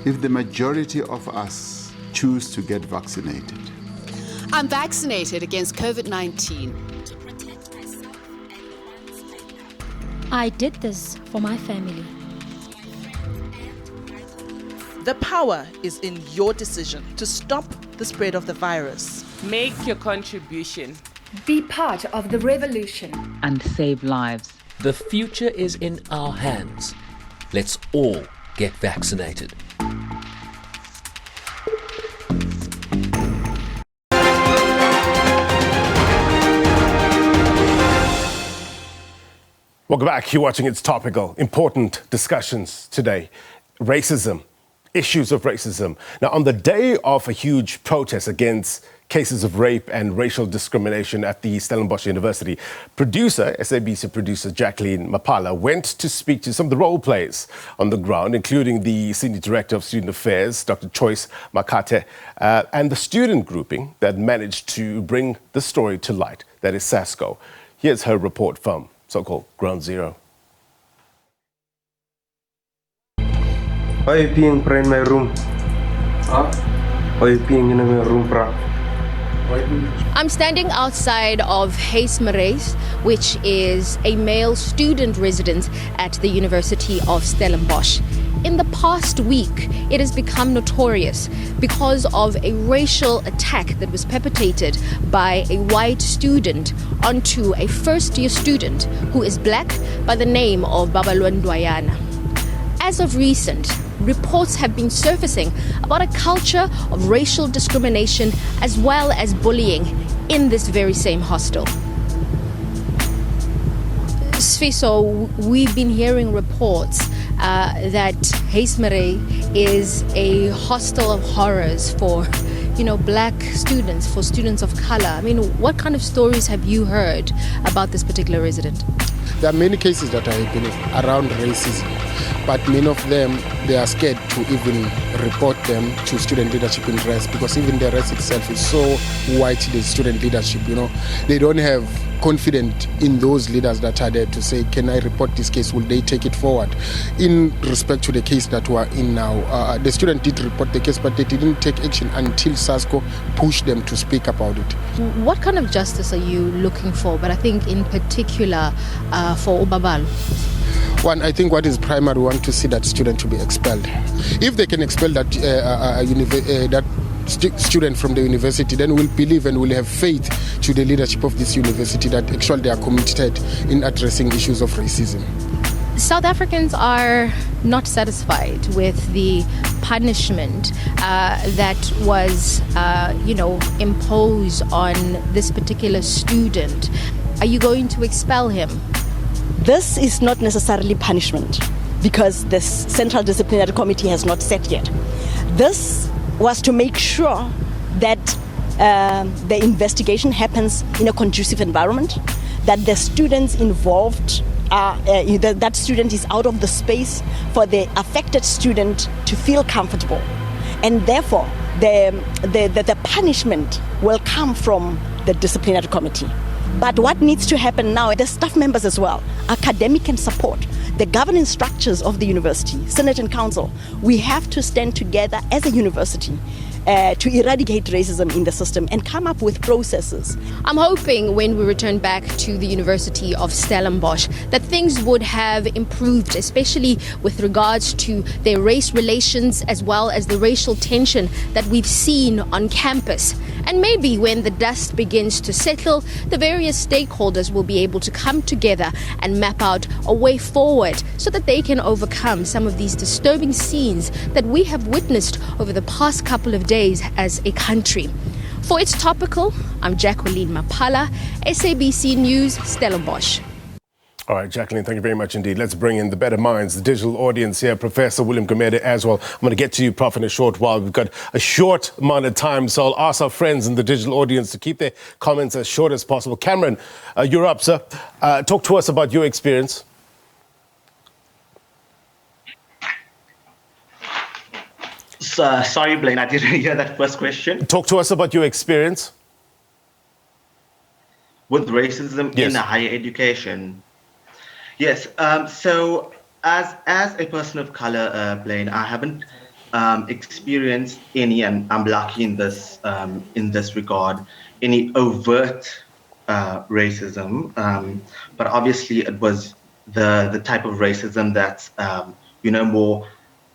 [SPEAKER 18] if the majority of us choose to get vaccinated.
[SPEAKER 19] I'm vaccinated against COVID-19.
[SPEAKER 20] I did this for my family.
[SPEAKER 22] The power is in your decision to stop the spread of the virus.
[SPEAKER 10] Make your contribution.
[SPEAKER 28] Be part of the revolution.
[SPEAKER 29] And save lives.
[SPEAKER 30] The future is in our hands. Let's all get vaccinated.
[SPEAKER 1] Welcome back. You're watching It's Topical. Important discussions today. Racism, issues of racism. Now, on the day of a huge protest against cases of rape and racial discrimination at the Stellenbosch University, SABC producer Jacqueline Maphala went to speak to some of the role players on the ground, including the Senior Director of Student Affairs, Dr. Choice Makate, and the student grouping that managed to bring the story to light, that is SASCO. Here's her report from so-called Ground Zero.
[SPEAKER 3] Why are you peeing in my room? Huh? Why are you peeing in my room, bro?
[SPEAKER 21] I'm standing outside of Hermain, which is a male student resident at the University of Stellenbosch. In the past week, it has become notorious because of a racial attack that was perpetrated by a white student onto a first-year student who is black by the name of Babalwa Ndwayana. As of recent, reports have been surfacing about a culture of racial discrimination as well as bullying in this very same hostel. Sfiso, we've been hearing reports that Hermain is a hostel of horrors for, black students, for students of color. I mean, what kind of stories have you heard about this particular resident?
[SPEAKER 4] There are many cases that have been around racism, but many of them, they are scared to even report them to student leadership in RES, because even the RES itself is so white, the student leadership, they don't have confidence in those leaders that are there to say, can I report this case? Will they take it forward? In respect to the case that we're in now, the student did report the case, but they didn't take action until SASCO pushed them to speak about it.
[SPEAKER 21] What kind of justice are you looking for? But I think in particular for Ubabalo.
[SPEAKER 4] One, I think what is primary, we want to see that student to be expelled. If they can expel that student from the university, then we'll believe and we'll have faith to the leadership of this university that actually they are committed in addressing issues of racism.
[SPEAKER 21] South Africans are not satisfied with the punishment that was, imposed on this particular student. Are you going to expel him?
[SPEAKER 5] This is not necessarily punishment because the Central Disciplinary Committee has not set yet. This was to make sure that the investigation happens in a conducive environment, that the students involved that student is out of the space for the affected student to feel comfortable. And therefore, the punishment will come from the disciplinary committee. But what needs to happen now, the staff members as well, academic and support, the governance structures of the university, Senate and Council, we have to stand together as a university to eradicate racism in the system and come up with processes.
[SPEAKER 21] I'm hoping when we return back to the University of Stellenbosch that things would have improved, especially with regards to their race relations as well as the racial tension that we've seen on campus. And maybe when the dust begins to settle, the various stakeholders will be able to come together and map out a way forward so that they can overcome some of these disturbing scenes that we have witnessed over the past couple of days as a country. For It's Topical, I'm Jacqueline Maphala, SABC News, Stellenbosch.
[SPEAKER 1] All right, Jacqueline, thank you very much indeed. Let's bring in the better minds, the digital audience here, Professor William Gumede as well. I'm going to get to you, Prof, in a short while. We've got a short amount of time, so I'll ask our friends in the digital audience to keep their comments as short as possible. Cameron, you're up, sir. Talk to us about your experience.
[SPEAKER 7] Sorry, Blain, I didn't hear that first question.
[SPEAKER 1] Talk to us about your experience.
[SPEAKER 7] With racism in higher education. Yes, so as a person of color, Blain, I haven't experienced any, and I'm lucky in this regard, any overt racism. But obviously it was the type of racism that's, more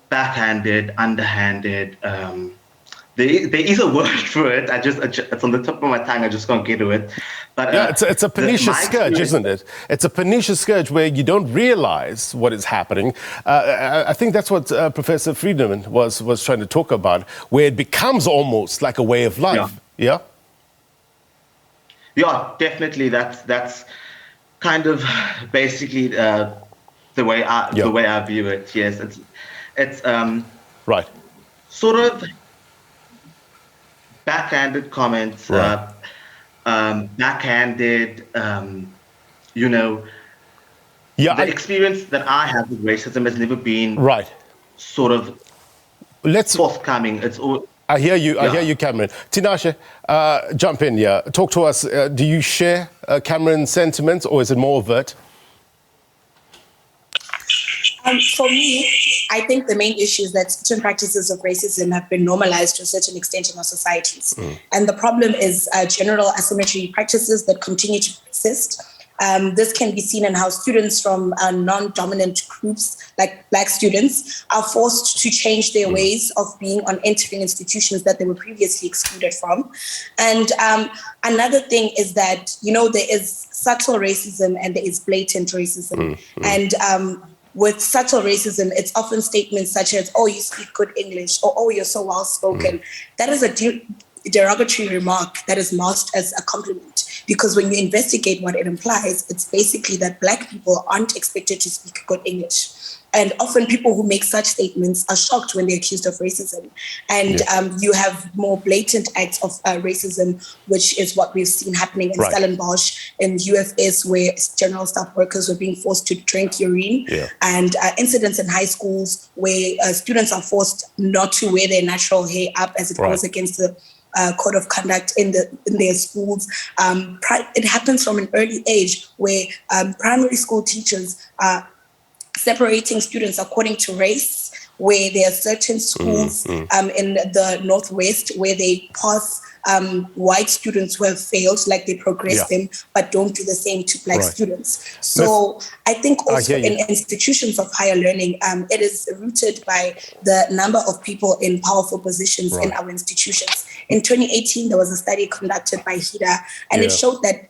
[SPEAKER 7] backhanded, underhanded. There is a word for it. It's on the top of my tongue. I just can't get to it. But
[SPEAKER 1] it's a pernicious scourge, isn't it? It's a pernicious scourge where you don't realize what is happening. I think that's what Professor Friedman was trying to talk about, where it becomes almost like a way of life. Yeah,
[SPEAKER 7] yeah, definitely. That's kind of basically the way I view it. Yes, it's
[SPEAKER 1] right.
[SPEAKER 7] Sort of backhanded comments,
[SPEAKER 1] right.
[SPEAKER 7] Backhanded, you know.
[SPEAKER 1] Yeah,
[SPEAKER 7] the experience that I have with racism has never been
[SPEAKER 1] right.
[SPEAKER 7] Sort of forthcoming. It's all.
[SPEAKER 1] I hear you. I hear you, Cameron. Tinashe, jump in here. Talk to us. Do you share Cameron's sentiments, or is it more overt?
[SPEAKER 6] For me, I think the main issue is that certain practices of racism have been normalized to a certain extent in our societies. And the problem is general asymmetry practices that continue to persist. This can be seen in how students from non-dominant groups, like Black students, are forced to change their ways of being on entering institutions that they were previously excluded from. And another thing is that, there is subtle racism and there is blatant racism. And with subtle racism, it's often statements such as, oh, you speak good English, or oh, you're so well-spoken. That is a derogatory remark that is masked as a compliment. Because when you investigate what it implies, it's basically that Black people aren't expected to speak good English. And often people who make such statements are shocked when they're accused of racism. And you have more blatant acts of racism, which is what we've seen happening in Stellenbosch, in UFS, where general staff workers were being forced to drink urine. And incidents in high schools where students are forced not to wear their natural hair up as it goes against the code of conduct in their schools. It happens from an early age where primary school teachers are separating students according to race, where there are certain schools in the Northwest where they pass white students who have failed, like they progress them, but don't do the same to Black students. So I think also in institutions of higher learning, it is rooted by the number of people in powerful positions in our institutions. In 2018, there was a study conducted by HIDA, and it showed that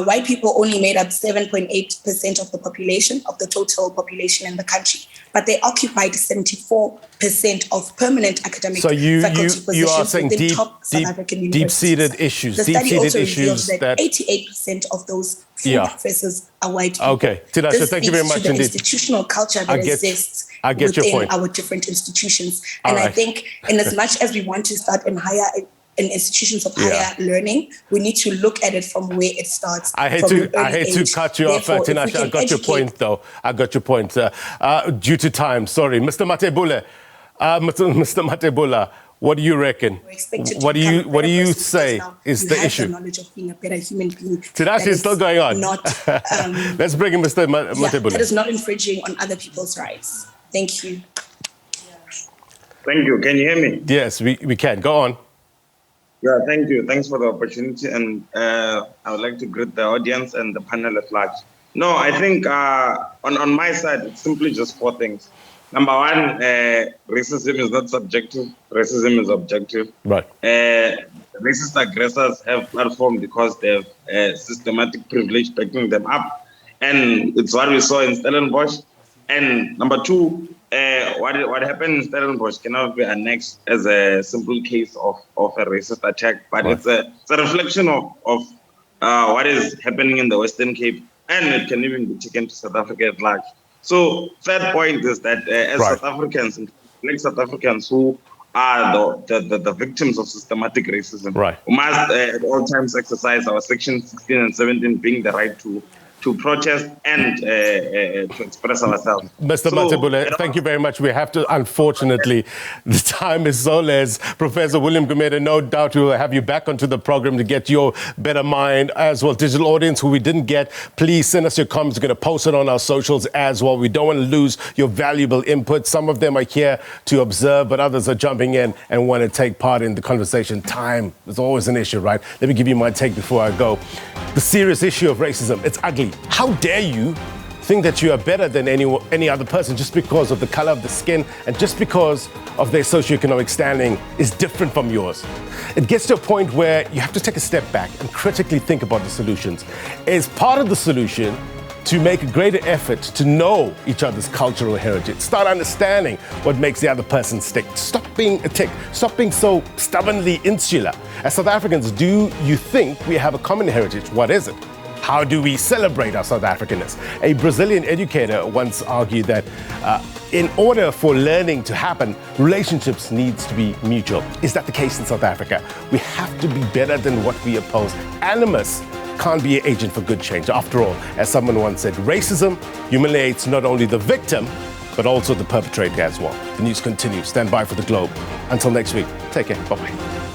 [SPEAKER 6] white people only made up 7.8% of the population, of the total population in the country, but they occupied 74% of permanent academic faculty positions
[SPEAKER 1] you are saying
[SPEAKER 6] within top South African universities.
[SPEAKER 1] Deep-seated issues.
[SPEAKER 6] The study also reveals that 88% of those full professors are white people.
[SPEAKER 1] Okay, Tinashe, thank you very much
[SPEAKER 6] to the
[SPEAKER 1] indeed.
[SPEAKER 6] institutional culture that exists within our different institutions. And I think in as much as we want to start in institutions of higher learning, we need to look at it from where it starts.
[SPEAKER 1] I hate to cut you off, Tinashe. I got your point, though. I got your point. Due to time, sorry. Mr. Matebula, Mr. Matebula, what do you reckon? What do you say is the issue?
[SPEAKER 6] The knowledge of being a better human being.
[SPEAKER 1] Tinashe is still going on. Let's bring in Mr. Matebula.
[SPEAKER 6] That is not infringing on other people's rights. Thank you.
[SPEAKER 8] Thank you. Can you hear me?
[SPEAKER 1] Yes, we can. Go on.
[SPEAKER 8] Yeah, thank you. Thanks for the opportunity. And I would like to greet the audience and the panel at large. No, I think on my side, it's simply just four things. Number one, racism is not subjective. Racism is objective.
[SPEAKER 1] Right.
[SPEAKER 8] Racist aggressors have platform because they have systematic privilege backing them up. And it's what we saw in Stellenbosch. And number two, what happened in Stellenbosch cannot be annexed as a simple case of a racist attack, but it's a reflection of what is happening in the Western Cape, and it can even be taken to South Africa at large. So third point is that as South Africans, Black South Africans who are the victims of systematic racism, we must at all times exercise our Section 16 and 17 being the right to protest and to express ourselves.
[SPEAKER 1] Mr. Matebula, thank you very much. We have to, unfortunately, the time is so less. Professor William Gumede, no doubt we will have you back onto the program to get your better mind as well. Digital audience who we didn't get, please send us your comments. We're going to post it on our socials as well. We don't want to lose your valuable input. Some of them are here to observe, but others are jumping in and want to take part in the conversation. Time is always an issue, right? Let me give you my take before I go. The serious issue of racism, it's ugly. How dare you think that you are better than any other person just because of the color of the skin and just because of their socioeconomic standing is different from yours? It gets to a point where you have to take a step back and critically think about the solutions. Is part of the solution to make a greater effort to know each other's cultural heritage, start understanding what makes the other person stick. Stop being a tick. Stop being so stubbornly insular. As South Africans, do you think we have a common heritage? What is it? How do we celebrate our South Africanness? A Brazilian educator once argued that in order for learning to happen, relationships needs to be mutual. Is that the case in South Africa? We have to be better than what we oppose. Animus can't be an agent for good change. After all, as someone once said, racism humiliates not only the victim, but also the perpetrator as well. The news continues. Stand by for the Globe. Until next week, take care. Bye-bye.